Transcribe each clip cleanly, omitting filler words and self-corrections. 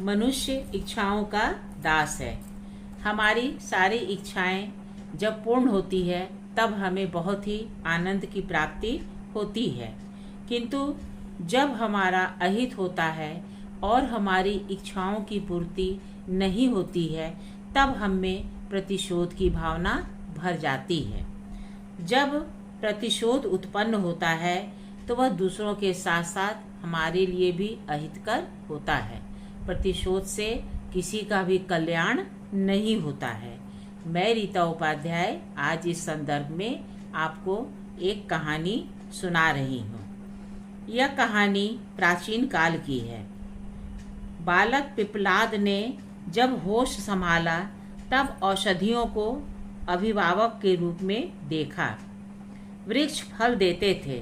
मनुष्य इच्छाओं का दास है। हमारी सारी इच्छाएं जब पूर्ण होती है तब हमें बहुत ही आनंद की प्राप्ति होती है, किंतु जब हमारा अहित होता है और हमारी इच्छाओं की पूर्ति नहीं होती है तब हमें प्रतिशोध की भावना भर जाती है। जब प्रतिशोध उत्पन्न होता है तो वह दूसरों के साथ साथ हमारे लिए भी अहितकर होता है। प्रतिशोध से किसी का भी कल्याण नहीं होता है। मैं रीता उपाध्याय आज इस संदर्भ में आपको एक कहानी सुना रही हूँ। यह कहानी प्राचीन काल की है। बालक पिप्पलाद ने जब होश संभाला तब औषधियों को अभिभावक के रूप में देखा। वृक्ष फल देते थे,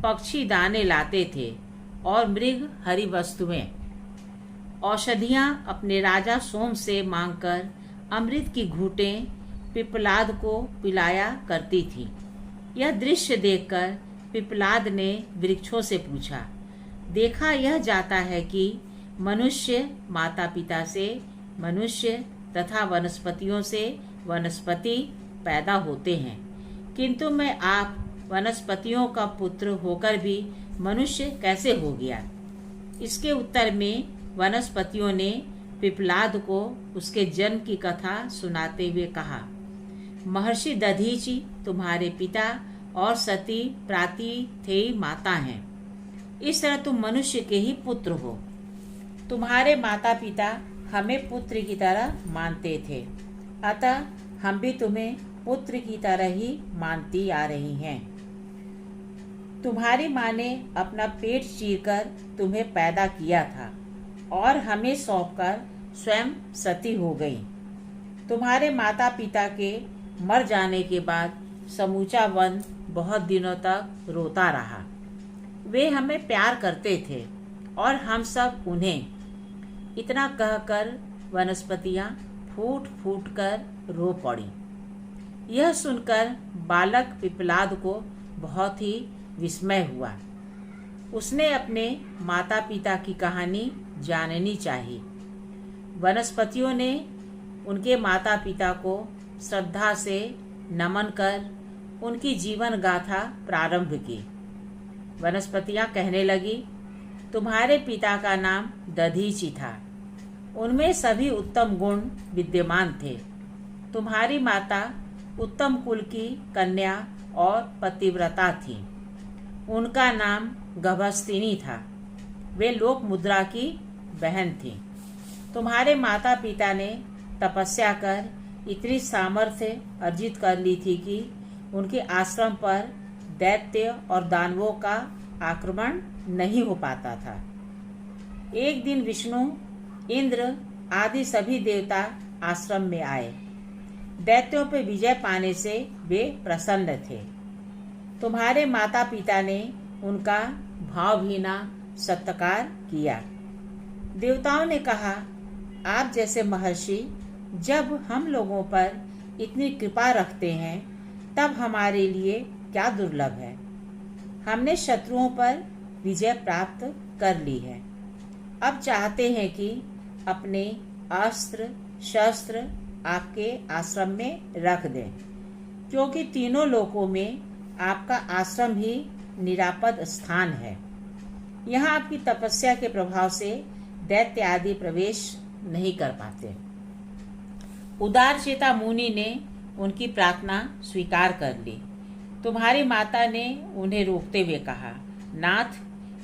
पक्षी दाने लाते थे और मृग हरी वस्तुएं। औषधियाँ अपने राजा सोम से मांगकर अमृत की घूंटें पिप्पलाद को पिलाया करती थी। यह दृश्य देखकर पिप्पलाद ने वृक्षों से पूछा, देखा यह जाता है कि मनुष्य माता पिता से मनुष्य तथा वनस्पतियों से वनस्पति पैदा होते हैं, किंतु मैं आप वनस्पतियों का पुत्र होकर भी मनुष्य कैसे हो गया? इसके उत्तर में वनस्पतियों ने पिप्पलाद को उसके जन्म की कथा सुनाते हुए कहा, महर्षि दधीचि तुम्हारे पिता और सती प्रातिथेयी माता हैं। इस तरह तुम मनुष्य के ही पुत्र हो। तुम्हारे माता पिता हमें पुत्र की तरह मानते थे, अतः हम भी तुम्हें पुत्र की तरह ही मानती आ रही हैं। तुम्हारी माँ ने अपना पेट चीरकर तुम्हें पैदा किया था और हमें सौंपकर स्वयं सती हो गई। तुम्हारे माता पिता के मर जाने के बाद समूचा वन बहुत दिनों तक रोता रहा। वे हमें प्यार करते थे और हम सब उन्हें। इतना कहकर वनस्पतियां फूट फूट कर रो पड़ी। यह सुनकर बालक पिप्पलाद को बहुत ही विस्मय हुआ। उसने अपने माता पिता की कहानी जाननी चाहिए। वनस्पतियों ने उनके माता पिता को श्रद्धा से नमन कर उनकी जीवन गाथा प्रारंभ की। वनस्पतियां कहने लगी, तुम्हारे पिता का नाम दधीचि था। उनमें सभी उत्तम गुण विद्यमान थे। तुम्हारी माता उत्तम कुल की कन्या और पतिव्रता थी। उनका नाम गभस्तिनी था। वे लोक मुद्रा की बहन थी। तुम्हारे माता पिता ने तपस्या कर इतनी सामर्थ्य अर्जित कर ली थी कि उनके आश्रम पर दैत्य और दानवों का आक्रमण नहीं हो पाता था। एक दिन विष्णु, इंद्र आदि सभी देवता आश्रम में आए। दैत्यों पर विजय पाने से वे प्रसन्न थे। तुम्हारे माता पिता ने उनका भावहीना सत्कार किया। देवताओं ने कहा, आप जैसे महर्षि जब हम लोगों पर इतनी कृपा रखते हैं तब हमारे लिए क्या दुर्लभ है। हमने शत्रुओं पर विजय प्राप्त कर ली है। अब चाहते हैं कि अपने अस्त्र शस्त्र आपके आश्रम में रख दें, क्योंकि तीनों लोकों में आपका आश्रम ही निरापद स्थान है। यहाँ आपकी तपस्या के प्रभाव से दैत्य आदि प्रवेश नहीं कर पाते। उदारचेता मुनि ने उनकी प्रार्थना स्वीकार कर ली। तुम्हारी माता ने उन्हें रोकते हुए कहा, नाथ,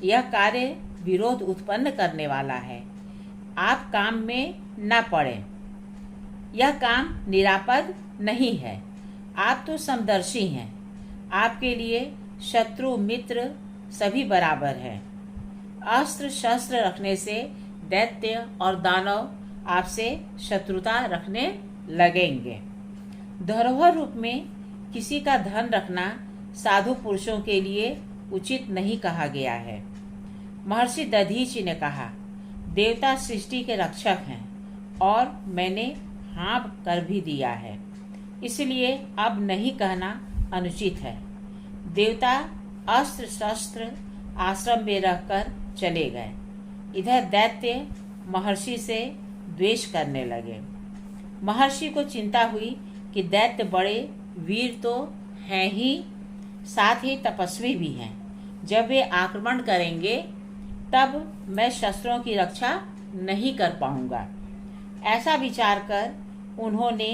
यह कार्य विरोध उत्पन्न करने वाला है। आप काम में न पड़ें। यह काम निरापद नहीं है। आप तो समदर्शी हैं। आपके लिए शत्रु मित्र सभी बराबर हैं। अस्त्र शस्त्र रखने से दैत्य और दानव आपसे शत्रुता रखने लगेंगे। धरोहर रूप में किसी का धन रखना साधु पुरुषों के लिए उचित नहीं कहा गया है। महर्षि दधीचि ने कहा, देवता सृष्टि के रक्षक हैं और मैंने हाँप कर भी दिया है, इसलिए अब नहीं कहना अनुचित है। देवता अस्त्र शस्त्र आश्रम में रहकर चले गए। इधर दैत्य महर्षि से द्वेष करने लगे। महर्षि को चिंता हुई कि दैत्य बड़े वीर तो हैं ही, साथ ही तपस्वी भी हैं। जब वे आक्रमण करेंगे तब मैं शस्त्रों की रक्षा नहीं कर पाऊंगा। ऐसा विचार कर उन्होंने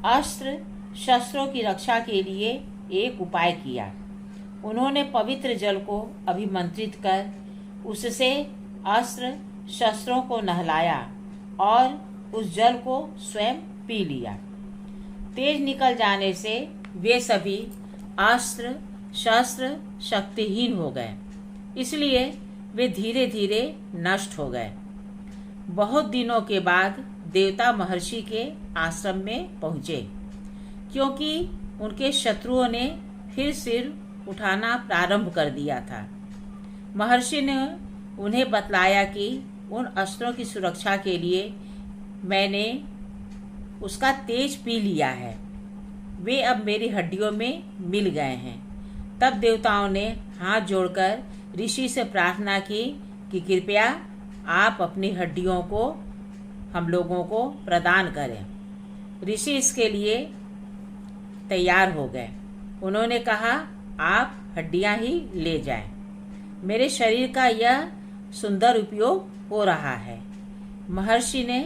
अस्त्र शस्त्रों की रक्षा के लिए एक उपाय किया। उन्होंने पवित्र जल को अभिमंत्रित कर उससे अस्त्र शस्त्रों को नहलाया और उस जल को स्वयं पी लिया। तेज निकल जाने से वे सभी अस्त्र शस्त्र शक्तिहीन हो गए, इसलिए वे धीरे धीरे नष्ट हो गए। बहुत दिनों के बाद देवता महर्षि के आश्रम में पहुँचे, क्योंकि उनके शत्रुओं ने फिर सिर उठाना प्रारंभ कर दिया था। महर्षि ने उन्हें बतलाया कि उन अस्त्रों की सुरक्षा के लिए मैंने उसका तेज पी लिया है, वे अब मेरी हड्डियों में मिल गए हैं। तब देवताओं ने हाथ जोड़कर ऋषि से प्रार्थना की कि कृपया आप अपनी हड्डियों को हम लोगों को प्रदान करें। ऋषि इसके लिए तैयार हो गए। उन्होंने कहा, आप हड्डियां ही ले जाएं। मेरे शरीर का यह सुंदर उपयोग हो रहा है। महर्षि ने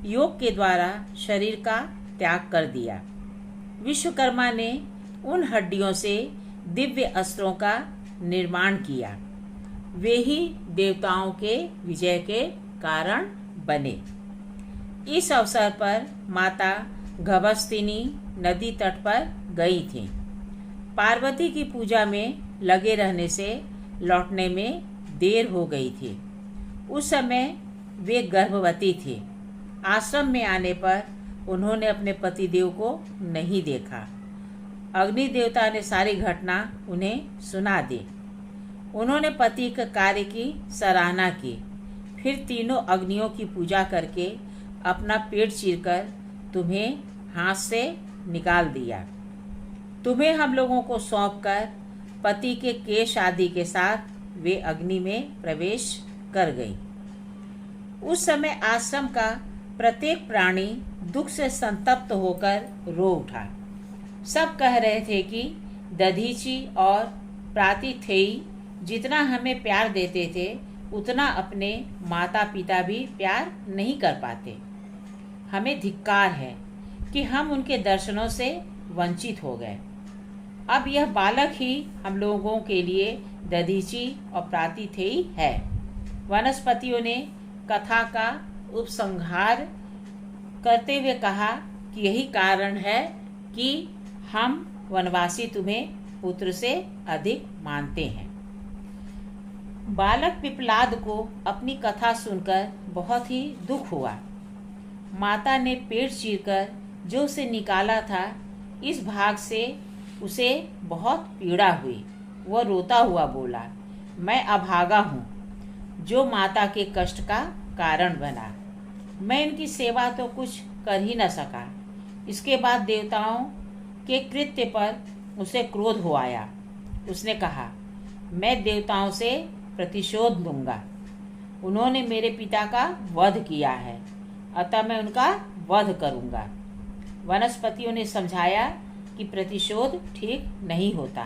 योग के द्वारा शरीर का त्याग कर दिया। विश्वकर्मा ने उन हड्डियों से दिव्य अस्त्रों का निर्माण किया। वे ही देवताओं के विजय के कारण बने। इस अवसर पर माता गभस्तिनी नदी तट पर गई थी। पार्वती की पूजा में लगे रहने से लौटने में देर हो गई थी। उस समय वे गर्भवती थी। आश्रम में आने पर उन्होंने अपने पतिदेव को नहीं देखा। अग्नि देवता ने सारी घटना उन्हें सुना दी। उन्होंने पति के कार्य की सराहना की। फिर तीनों अग्नियों की पूजा करके अपना पेट चीरकर तुम्हें हाथ से निकाल दिया। तुम्हें हम लोगों को सौंपकर पति के केश आदि के साथ वे अग्नि में प्रवेश कर गई। उस समय आश्रम का प्रत्येक प्राणी दुख से संतप्त होकर रो उठा। सब कह रहे थे कि दधीची और प्रातिथेयी जितना हमें प्यार देते थे उतना अपने माता पिता भी प्यार नहीं कर पाते। हमें धिक्कार है कि हम उनके दर्शनों से वंचित हो गए। अब यह बालक ही हम लोगों के लिए दधीची और प्रातिथेयी है। वनस्पतियों ने कथा का उपसंहार करते हुए कहा कि यही कारण है कि हम वनवासी तुम्हें पुत्र से अधिक मानते हैं। बालक पिपलाद को अपनी कथा सुनकर बहुत ही दुख हुआ। माता ने पेट चीरकर जो उसे निकाला था, इस भाग से उसे बहुत पीड़ा हुई। वह रोता हुआ बोला, मैं अभागा हूँ जो माता के कष्ट का कारण बना। मैं इनकी सेवा तो कुछ कर ही न सका। इसके बाद देवताओं के कृत्य पर उसे क्रोध हो आया। उसने कहा, मैं देवताओं से प्रतिशोध लूंगा। उन्होंने मेरे पिता का वध किया है, अतः मैं उनका वध करूंगा। वनस्पतियों ने समझाया कि प्रतिशोध ठीक नहीं होता।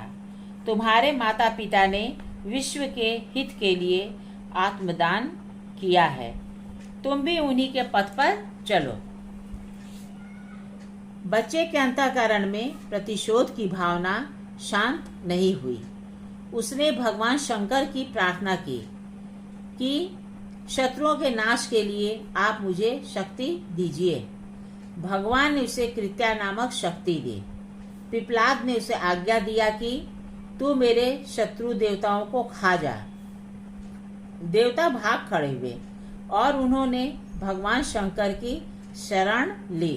तुम्हारे माता पिता ने विश्व के हित के लिए आत्मदान किया है, तुम भी उन्हीं के पथ पर चलो। बच्चे के अंतःकरण में प्रतिशोध की भावना शांत नहीं हुई। उसने भगवान शंकर की प्रार्थना की कि शत्रुओं के नाश के लिए आप मुझे शक्ति दीजिए। भगवान ने उसे कृत्या नामक शक्ति दी। पिपलाद ने उसे आज्ञा दिया कि तू मेरे शत्रु देवताओं को खा जा। देवता भाग खड़े हुए और उन्होंने भगवान शंकर की शरण ली।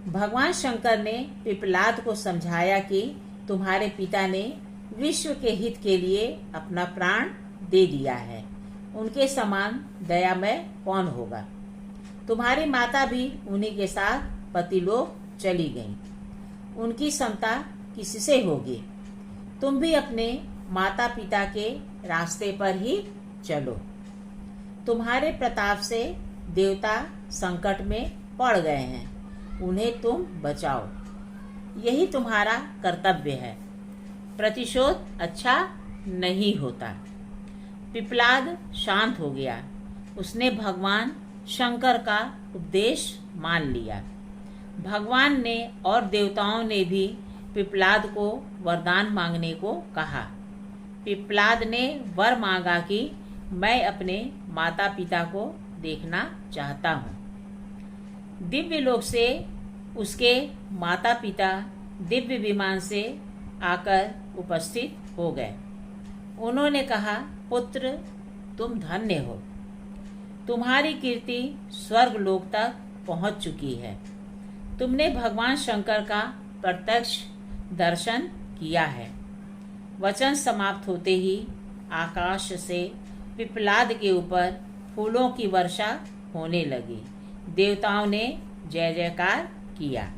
भगवान शंकर ने पिपलाद को समझाया कि तुम्हारे पिता ने विश्व के हित के लिए अपना प्राण दे दिया है, उनके समान दयामय कौन होगा। तुम्हारी माता भी उन्हीं के साथ पतिलोक चली गईं। उनकी समता किससे होगी। तुम भी अपने माता पिता के रास्ते पर ही चलो। तुम्हारे प्रताप से देवता संकट में पड़ गए हैं, उन्हें तुम बचाओ। यही तुम्हारा कर्तव्य है। प्रतिशोध अच्छा नहीं होता। पिप्पलाद शांत हो गया। उसने भगवान शंकर का उपदेश मान लिया। भगवान ने और देवताओं ने भी पिप्पलाद को वरदान मांगने को कहा। पिप्पलाद ने वर मांगा कि मैं अपने माता पिता को देखना चाहता हूँ। दिव्य लोक से उसके माता पिता दिव्य विमान से आकर उपस्थित हो गए। उन्होंने कहा, पुत्र, तुम धन्य हो। तुम्हारी कीर्ति स्वर्ग लोक तक पहुंच चुकी है। तुमने भगवान शंकर का प्रत्यक्ष दर्शन किया है। वचन समाप्त होते ही आकाश से पिप्पलाद के ऊपर फूलों की वर्षा होने लगी। देवताओं ने जय जयकार किया।